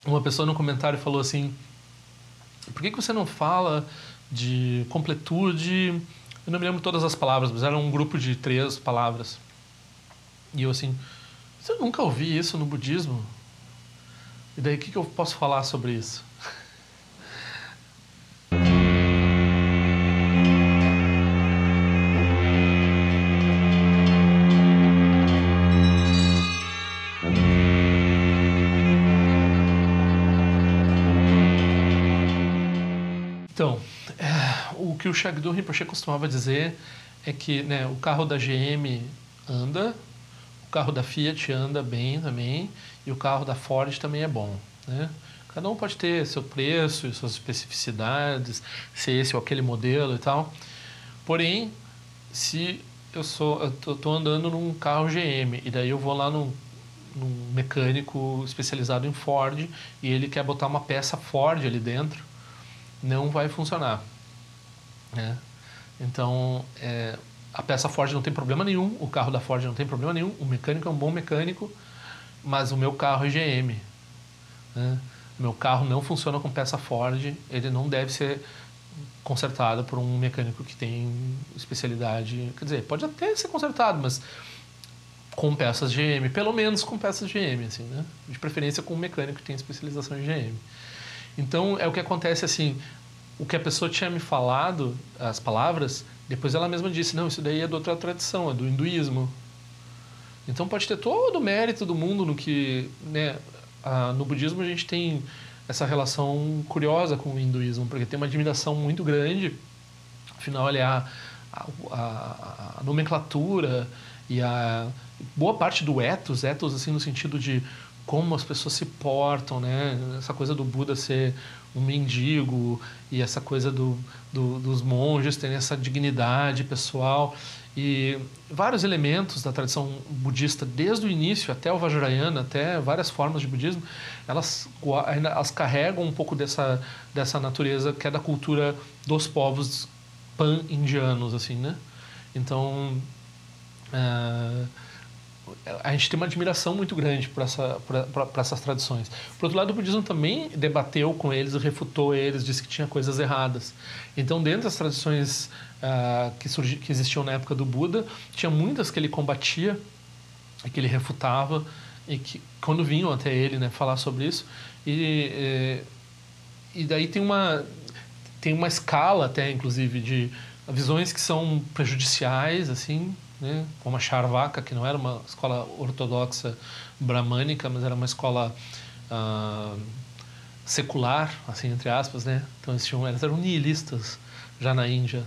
Uma pessoa no comentário falou assim: por que você não fala de completude? Eu não me lembro todas as palavras, mas era um grupo de 3 palavras. E eu assim, eu nunca ouvi isso no budismo. E daí o que eu posso falar sobre isso? Então, o que o Shagdu Rinpoche costumava dizer é que, né, o carro da GM anda, o carro da Fiat anda bem também, e o carro da Ford também é bom, né? Cada um pode ter seu preço e suas especificidades, ser esse ou aquele modelo e tal. Porém, se eu tô andando num carro GM e daí eu vou lá num mecânico especializado em Ford e ele quer botar uma peça Ford ali dentro, não vai funcionar, né? Então, a peça Ford não tem problema nenhum, o carro da Ford não tem problema nenhum, o mecânico é um bom mecânico, mas o meu carro é GM, né? Meu carro não funciona com peça Ford, ele não deve ser consertado por um mecânico que tem especialidade. Quer dizer, pode até ser consertado, mas com peças GM, pelo menos com peças GM, assim, né? De preferência com um mecânico que tem especialização em GM. Então, é o que acontece assim, o que a pessoa tinha me falado, as palavras, depois ela mesma disse, não, isso daí é de outra tradição, é do hinduísmo. Então pode ter todo o mérito do mundo no que, né, no budismo a gente tem essa relação curiosa com o hinduísmo, porque tem uma admiração muito grande, afinal ele é a nomenclatura e a boa parte do ethos assim no sentido de como as pessoas se portam, né? Essa coisa do Buda ser um mendigo e essa coisa dos monges terem essa dignidade pessoal e vários elementos da tradição budista desde o início até o Vajrayana, até várias formas de budismo, elas carregam um pouco dessa natureza que é da cultura dos povos pan-indianos, assim, né? Então, a gente tem uma admiração muito grande por essas tradições. Por outro lado, o budismo também debateu com eles, refutou eles, disse que tinha coisas erradas. Então, dentro das tradições que existiam na época do Buda, tinha muitas que ele combatia e que ele refutava e que quando vinham até ele, né, falar sobre isso. E daí tem uma escala até, inclusive, de visões que são prejudiciais, assim, né? Como a Charvaka, que não era uma escola ortodoxa bramânica, mas era uma escola secular, assim, entre aspas, né? Então eles eram nihilistas já na Índia.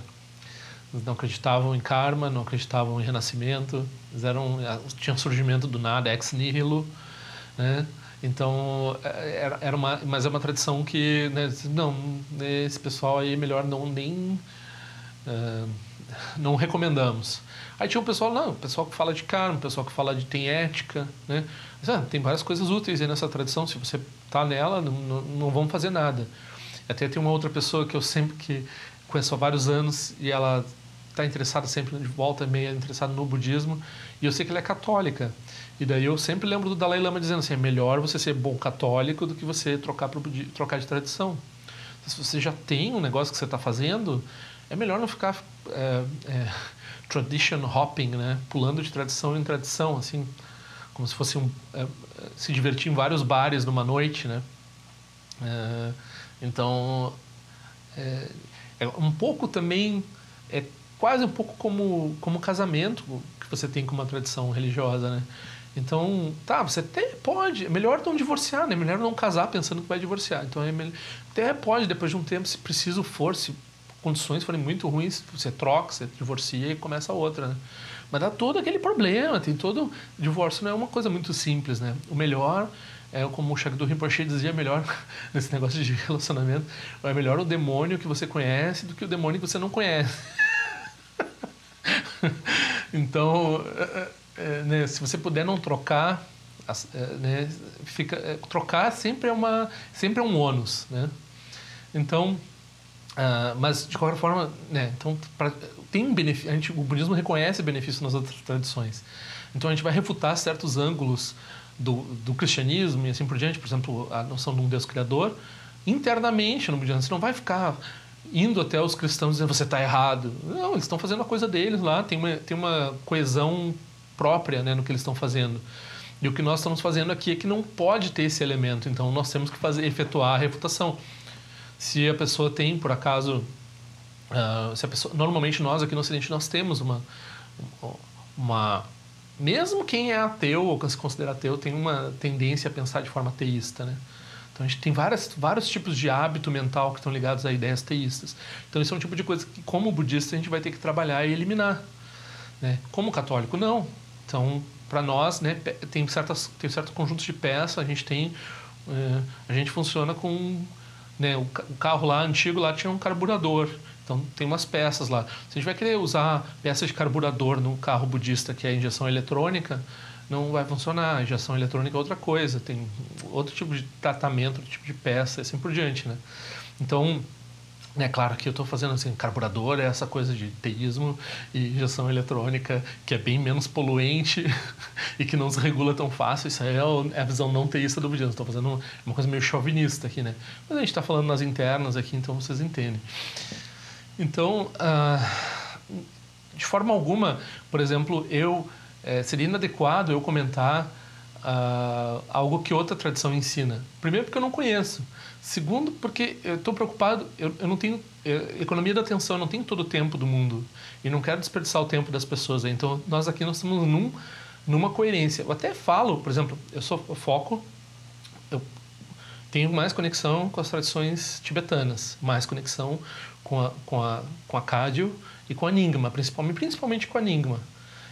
Eles não acreditavam em karma, não acreditavam em renascimento, tinham surgimento do nada, ex nihilo, né? Então, mas é uma tradição que, né, não, esse pessoal aí é melhor não recomendamos. Aí tinha o pessoal que fala de karma, o pessoal que fala de tem ética, né? Mas, tem várias coisas úteis aí nessa tradição, se você tá nela, não vão fazer nada. Até tem uma outra pessoa que eu que conheço há vários anos e ela está interessada sempre de volta, meio interessada no budismo, e eu sei que ela é católica. E daí eu sempre lembro do Dalai Lama dizendo assim, é melhor você ser bom católico do que você trocar de tradição. Se você já tem um negócio que você está fazendo, é melhor não ficar tradition hopping, né? Pulando de tradição em tradição, assim, como se fosse se divertir em vários bares numa noite, né? Então, é um pouco também, é quase um pouco como casamento que você tem com uma tradição religiosa, né? Então, você até pode, é melhor não divorciar, né? É melhor não casar pensando que vai divorciar. Então, até pode, depois de um tempo, se preciso for, se condições forem muito ruins, você troca, você divorcia e começa outra, né? Mas dá todo aquele problema, tem todo... Divórcio não é uma coisa muito simples, né? O melhor, como o Shagdu Rinpoche dizia, melhor nesse negócio de relacionamento, é melhor o demônio que você conhece do que o demônio que você não conhece. Então, né, se você puder não trocar, né, trocar sempre é um ônus, né? Então, mas de qualquer forma, né, então tem um benefício, o budismo reconhece benefício nas outras tradições. Então a gente vai refutar certos ângulos do cristianismo e assim por diante, por exemplo, a noção de um Deus criador, internamente no budismo. Você não vai ficar indo até os cristãos dizendo você está errado. Não, eles estão fazendo a coisa deles lá, tem uma coesão própria, né, no que eles estão fazendo. E o que nós estamos fazendo aqui é que não pode ter esse elemento, então nós temos que efetuar a refutação. Se a pessoa tem, por acaso, normalmente nós aqui no Ocidente nós temos uma mesmo quem é ateu ou se considera ateu tem uma tendência a pensar de forma teísta, né? Então a gente tem vários tipos de hábito mental que estão ligados a ideias teístas. Então isso é um tipo de coisa que, como budista, a gente vai ter que trabalhar e eliminar, né? Como católico, não. Então, para nós, né, tem certos conjuntos de peças, a gente funciona com, né, o carro lá antigo lá tinha um carburador. Então tem umas peças lá. Se a gente vai querer usar peças de carburador no carro budista, que é a injeção eletrônica, não vai funcionar. A injeção eletrônica é outra coisa, tem outro tipo de tratamento, outro tipo de peça, e assim por diante, né? Então, é claro que eu estou fazendo assim, carburador é essa coisa de teísmo e injeção eletrônica que é bem menos poluente e que não se regula tão fácil. Isso aí é a visão não teísta do budismo. Estou fazendo uma coisa meio chauvinista aqui, né? Mas a gente está falando nas internas aqui, então vocês entendem. Então, de forma alguma, por exemplo, seria inadequado eu comentar algo que outra tradição ensina. Primeiro, porque eu não conheço. Segundo, porque eu estou preocupado, eu não tenho economia da atenção, eu não tenho todo o tempo do mundo e não quero desperdiçar o tempo das pessoas. Então, nós aqui nós estamos numa coerência. Eu até falo, por exemplo, eu foco, eu tenho mais conexão com as tradições tibetanas, mais conexão com a Kagyu e com a Nyingma, principalmente com a Nyingma.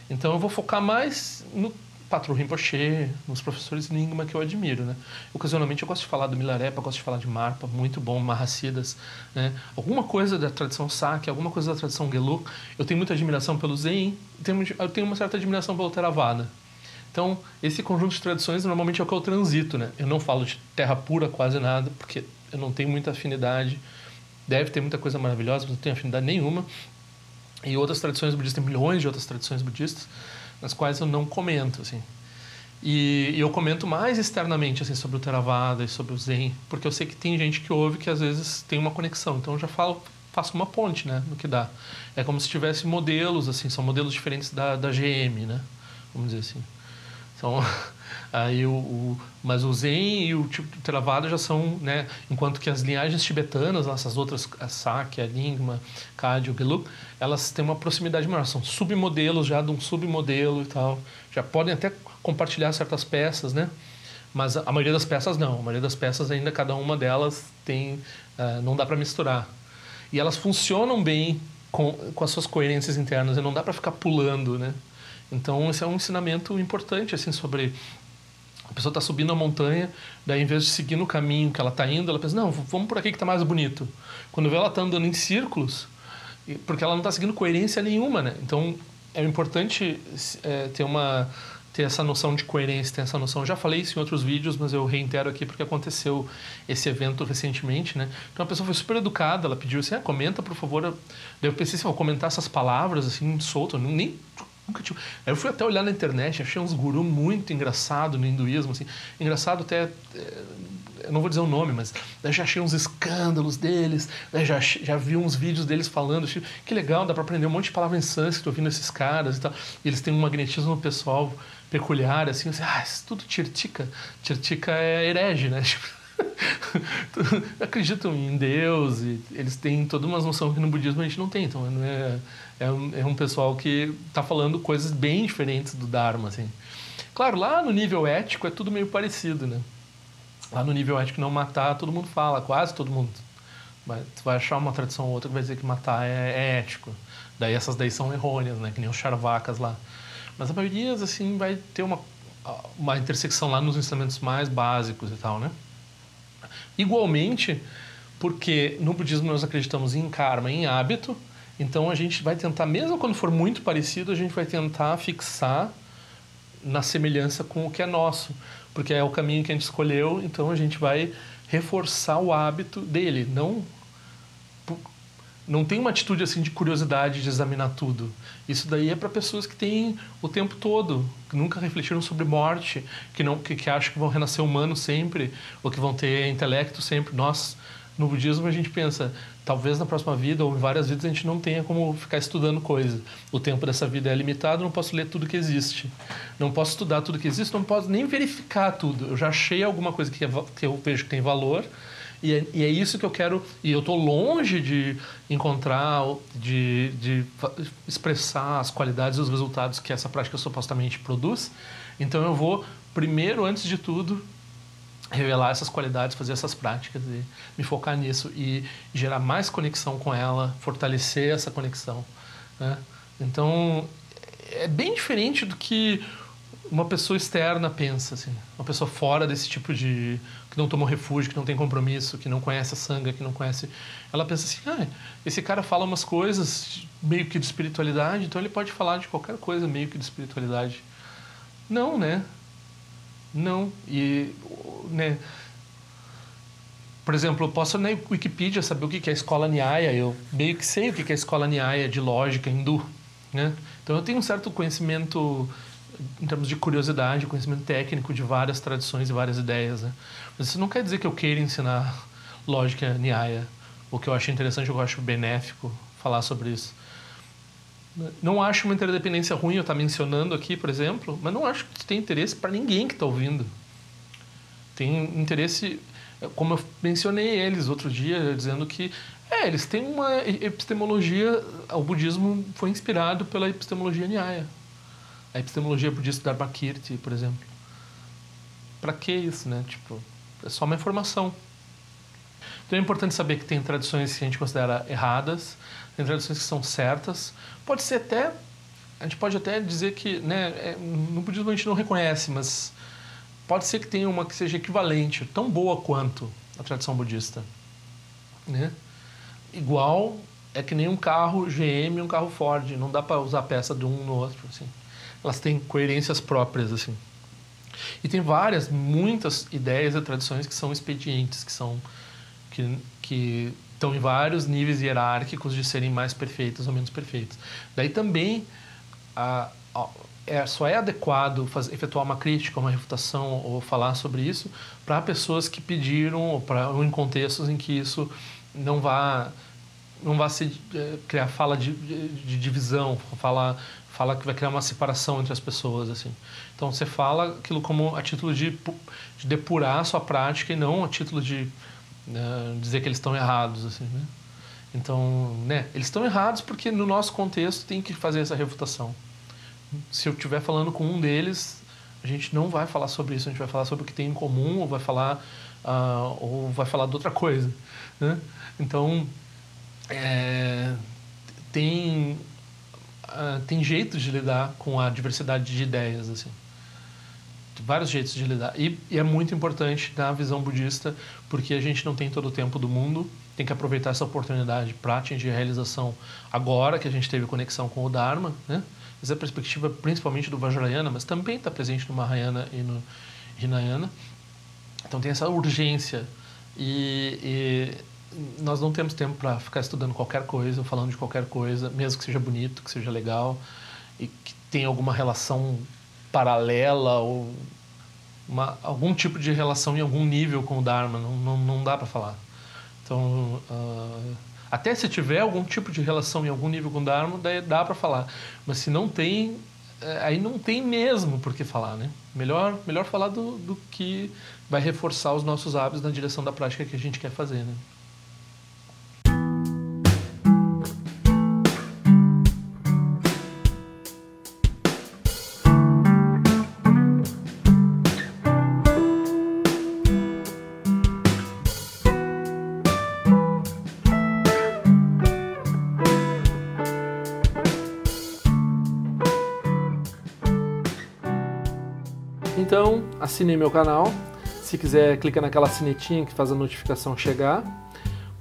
Então eu vou focar mais no Patrul Rinpoche, nos professores Nyingma que eu admiro, né? Ocasionalmente eu gosto de falar do Milarepa, gosto de falar de Marpa, muito bom, Mahasiddhas, né? Alguma coisa da tradição Sakya, alguma coisa da tradição Gelug. Eu tenho muita admiração pelo Zen, eu tenho uma certa admiração pelo Theravada. Então, esse conjunto de tradições normalmente é o que eu transito, né? Eu não falo de terra pura quase nada, porque eu não tenho muita afinidade. Deve ter muita coisa maravilhosa, mas não tenho afinidade nenhuma. E outras tradições budistas, tem milhões de outras tradições budistas, nas quais eu não comento, assim. E eu comento mais externamente, assim, sobre o Theravada e sobre o Zen, porque eu sei que tem gente que ouve que às vezes tem uma conexão. Então eu já faço uma ponte, né, no que dá. É como se tivesse modelos, assim, são modelos diferentes da GM, né, vamos dizer assim. Então, aí mas o Zen e o tipo de Theravada já são, né, enquanto que as linhagens tibetanas, essas outras, a Sakya, a Nyingma, Kagyu, Gelug, elas têm uma proximidade maior, são submodelos já de um submodelo e tal. Já podem até compartilhar certas peças, né? Mas a maioria das peças não. A maioria das peças ainda, cada uma delas tem, não dá para misturar. E elas funcionam bem com as suas coerências internas, e não dá para ficar pulando, né? Então, esse é um ensinamento importante, assim, sobre... A pessoa está subindo a montanha, daí, em vez de seguir no caminho que ela está indo, ela pensa, não, vamos por aqui que está mais bonito. Quando vê, ela está andando em círculos, porque ela não está seguindo coerência nenhuma, né? Então, é importante ter essa noção de coerência, ter essa noção... Eu já falei isso em outros vídeos, mas eu reitero aqui porque aconteceu esse evento recentemente, né? Então, a pessoa foi super educada, ela pediu assim, comenta, por favor. Daí eu pensei assim, vou comentar essas palavras, assim, solto, nem... Aí eu fui até olhar na internet, achei uns gurus muito engraçados no hinduísmo, assim, engraçado até, eu não vou dizer o nome, mas daí já achei uns escândalos deles, daí já vi uns vídeos deles falando, achei, que legal, dá para aprender um monte de palavras em sânscrito ouvindo esses caras e tal, e eles têm um magnetismo pessoal peculiar, assim, isso tudo tirtica é herege, né, acreditam em Deus e eles têm toda uma noção que no budismo a gente não tem, então é um pessoal que está falando coisas bem diferentes do Dharma, assim. Claro, lá no nível ético é tudo meio parecido, né? Lá no nível ético não matar, todo mundo fala, quase todo mundo. Tu vai achar uma tradição ou outra que vai dizer que matar é ético. Daí essas daí são errôneas, né? Que nem os charvakas lá. Mas a maioria, assim, vai ter uma intersecção lá nos ensinamentos mais básicos e tal, né? Igualmente, porque no budismo nós acreditamos em karma, em hábito, então a gente vai tentar, mesmo quando for muito parecido, a gente vai tentar fixar na semelhança com o que é nosso, porque é o caminho que a gente escolheu, então a gente vai reforçar o hábito dele, não não tem uma atitude assim de curiosidade de examinar tudo. Isso daí é para pessoas que têm o tempo todo, que nunca refletiram sobre morte, que acham que vão renascer humanos sempre, ou que vão ter intelecto sempre. Nós, no budismo, a gente pensa, talvez na próxima vida ou em várias vidas a gente não tenha como ficar estudando coisa. O tempo dessa vida é limitado, não posso ler tudo que existe. Não posso estudar tudo que existe, não posso nem verificar tudo. Eu já achei alguma coisa que eu vejo que tem valor, e é isso que eu quero, e eu estou longe de encontrar, de expressar as qualidades e os resultados que essa prática supostamente produz. Então eu vou, primeiro, antes de tudo, revelar essas qualidades, fazer essas práticas e me focar nisso e gerar mais conexão com ela, fortalecer essa conexão, né? Então, é bem diferente do que uma pessoa externa pensa, assim. Uma pessoa fora desse tipo de... que não tomou refúgio, que não tem compromisso, que não conhece a sangha, que não conhece... Ela pensa assim, esse cara fala umas coisas meio que de espiritualidade, então ele pode falar de qualquer coisa meio que de espiritualidade. Não, né? Não. E, né? Por exemplo, eu posso na Wikipedia saber o que é a escola Nyaya, eu meio que sei o que é a escola Nyaya de lógica hindu, né? Então eu tenho um certo conhecimento em termos de curiosidade, conhecimento técnico de várias tradições e várias ideias, né? Mas isso não quer dizer que eu queira ensinar lógica Nyaya, ou que eu acho interessante, eu acho benéfico falar sobre isso. Não acho uma interdependência ruim eu estar mencionando aqui, por exemplo, mas não acho que tem interesse para ninguém que está ouvindo. Tem interesse, como eu mencionei eles outro dia, dizendo que eles têm uma epistemologia, o budismo foi inspirado pela epistemologia Nyaya. A epistemologia budista Dharmakirti, por exemplo. Para que isso, né? Tipo, é só uma informação. Então é importante saber que tem tradições que a gente considera erradas, tem tradições que são certas. Pode ser até, a gente pode até dizer que, né, no budismo a gente não reconhece, mas pode ser que tenha uma que seja equivalente, tão boa quanto a tradição budista, né? Igual é que nem um carro GM e um carro Ford, não dá para usar peça de um no outro, assim. Elas têm coerências próprias, assim. E tem muitas ideias e tradições que são expedientes, que estão em vários níveis hierárquicos de serem mais perfeitas ou menos perfeitas. Daí também só é adequado efetuar uma crítica, uma refutação ou falar sobre isso para pessoas que pediram ou em contextos em que isso não vá se criar fala de divisão, fala que vai criar uma separação entre as pessoas, assim. Então você fala aquilo como a título de depurar a sua prática e não a título de dizer que eles estão errados, assim, né? Então, né, eles estão errados porque no nosso contexto tem que fazer essa refutação. Se eu estiver falando com um deles, a gente não vai falar sobre isso, a gente vai falar sobre o que tem em comum ou vai falar de outra coisa, né? Então, tem jeitos de lidar com a diversidade de ideias, assim. Tem vários jeitos de lidar. E é muito importante na visão budista, porque a gente não tem todo o tempo do mundo, tem que aproveitar essa oportunidade para atingir a realização agora que a gente teve conexão com o Dharma, né? Essa é a perspectiva principalmente do Vajrayana, mas também está presente no Mahayana e no Hinayana. Então tem essa urgência e nós não temos tempo para ficar estudando qualquer coisa, ou falando de qualquer coisa, mesmo que seja bonito, que seja legal e que tenha alguma relação paralela ou algum tipo de relação em algum nível com o Dharma. Não dá para falar. Então, até se tiver algum tipo de relação em algum nível com o Dharma, daí dá para falar. Mas se não tem, aí não tem mesmo por que falar, né? Melhor falar do que vai reforçar os nossos hábitos na direção da prática que a gente quer fazer, né? Então, assine meu canal. Se quiser, clica naquela sinetinha que faz a notificação chegar.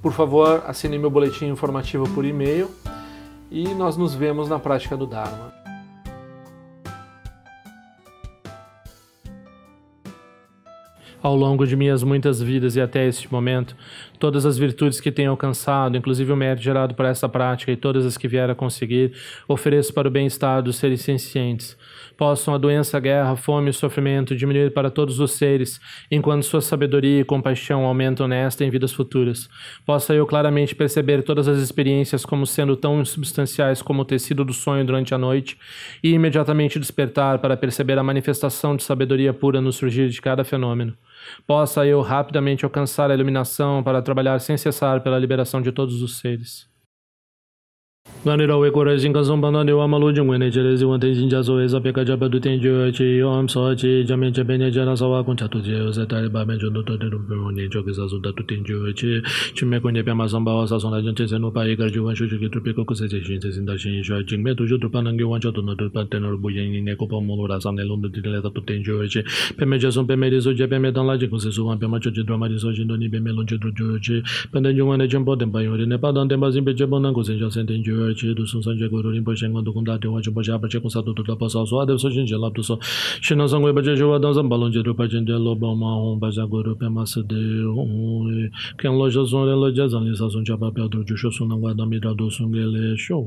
Por favor, assine meu boletim informativo por e-mail. E nós nos vemos na prática do Dharma. ao longo de minhas muitas vidas e até este momento, todas as virtudes que tenho alcançado, inclusive o mérito gerado por essa prática e todas as que vier a conseguir, ofereço para o bem-estar dos seres sencientes. Possam a doença, a guerra, a fome e o sofrimento diminuir para todos os seres, enquanto sua sabedoria e compaixão aumentam nesta e em vidas futuras. Possa eu claramente perceber todas as experiências como sendo tão insubstanciais como o tecido do sonho durante a noite e imediatamente despertar para perceber a manifestação de sabedoria pura no surgir de cada fenômeno. Possa eu rapidamente alcançar a iluminação para trabalhar sem cessar pela liberação de todos os seres. Ganira we kore jinga zombana de wa malu jingwe ne jere zi wante jinja zo eza peka jaba du tenjo chi om so chi jamen che bene jara sawa kun chatu je o zeta ba men jo no to de ru ne jo ke za zo da tu tenjo chi chume ko ne pe ma zamba wa sa son la jente se no pa e gar ju wan shu ju ke tu pe ko se je shin se sin da shin shu jing me tu ju tu pa nang ge wan cha tu no tu pa ten ru bu yin ne ko pa mo ra sa ne lon de le da tu tenjo chi pe me je son pe me de zo je pe me dan la je ko se so wan pe ma cho je drama de so jin do ni be me lon je ju chi pe den ju wan ne jumbo den ba yo ne pa dan den ba zin pe je bon nang ko se jo sen tenjo chi du sun san je go rin po shen gon du kun da de wa je bo ja ba che ko sa du da pa sa so de so jin je la du so shin na sang we ba je jo wa dan zan ba lon je du pa jin de lo ba ma hon ba ja go ru pe ma se de ken lo jo zon le lo ja zan li sa sun cha pa pe du ju sho sun na wa da mi da do sun ge le sho